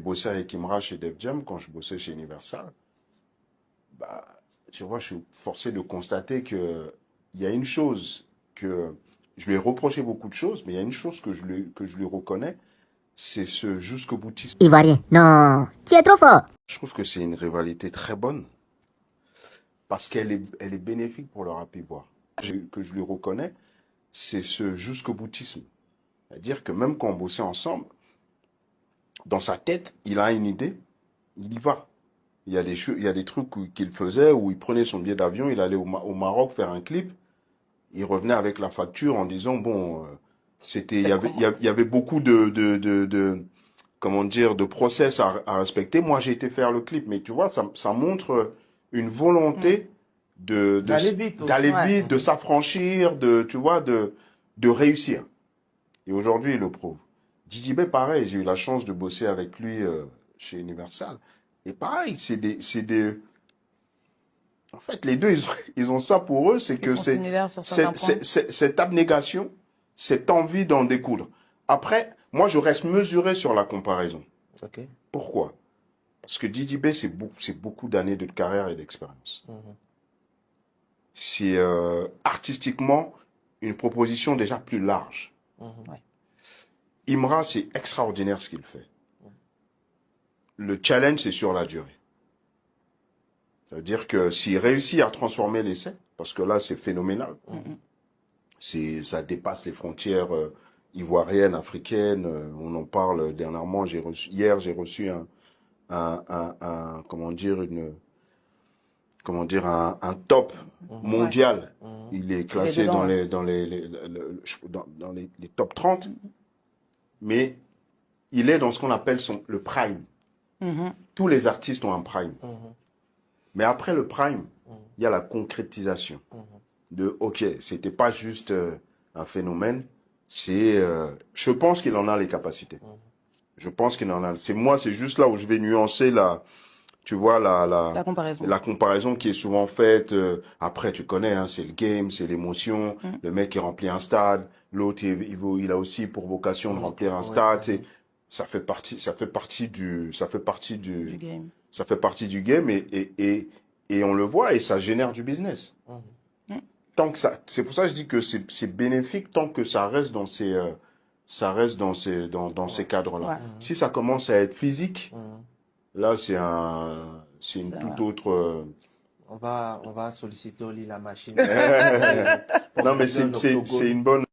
bossé avec Imra chez Def Jam, quand je bossais chez Universal, bah, tu vois, je suis forcé de constater que il y a une chose que je lui ai reproché beaucoup de choses, mais il y a une chose que je lui reconnais, c'est ce jusqu'au boutisme. Ivoirien. Non, tu es trop fort. Je trouve que c'est une rivalité très bonne parce elle est bénéfique pour le rap ivoire. Que je lui reconnais, c'est ce jusqu'au boutisme. C'est-à-dire que même quand on bossait ensemble, dans sa tête, il a une idée, il y va. Il y a des trucs qu'il faisait où il prenait son billet d'avion, il allait au Maroc faire un clip, il revenait avec la facture en disant bon, il y avait beaucoup comment dire, de process à respecter. Moi, j'ai été faire le clip, mais tu vois, ça montre une volonté d'aller vite, de s'affranchir, tu vois, de réussir. Et aujourd'hui, il le prouve. Didi B, pareil, j'ai eu la chance de bosser avec lui chez Universal. Et pareil, en fait, les deux, ils ont ça pour eux, c'est que cette abnégation, cette envie d'en découdre. Après, moi, je reste mesuré sur la comparaison. Ok. Pourquoi? Parce que Didi B, c'est beaucoup d'années de carrière et d'expérience. C'est artistiquement une proposition déjà plus large. Ouais. Imra, c'est extraordinaire ce qu'il fait. Le challenge, c'est sur la durée. Ça veut dire que s'il réussit à transformer l'essai, parce que là, c'est phénoménal, ça dépasse les frontières ivoiriennes, africaines. On en parle dernièrement. Hier, j'ai reçu un top mondial. Il est classé dans les top 30, mais il est dans ce qu'on appelle le prime. Tous les artistes ont un prime. Mais après le prime, il y a la concrétisation de OK, c'était pas juste un phénomène, je pense qu'il en a les capacités. Je pense qu'il en a. C'est juste là où je vais nuancer tu vois, la comparaison qui est souvent faite. Après, tu connais, hein, c'est le game, c'est l'émotion. Le mec qui remplit un stade, l'autre, il a aussi pour vocation de remplir un stade. Ça fait partie du game. Ça fait partie du game et on le voit et ça génère du business. Tant que c'est pour ça que je dis que c'est bénéfique tant que ça reste dans ces cadres-là. Si ça commence à être physique, là c'est une toute autre. On va solliciter Oli la machine. Non mais c'est une bonne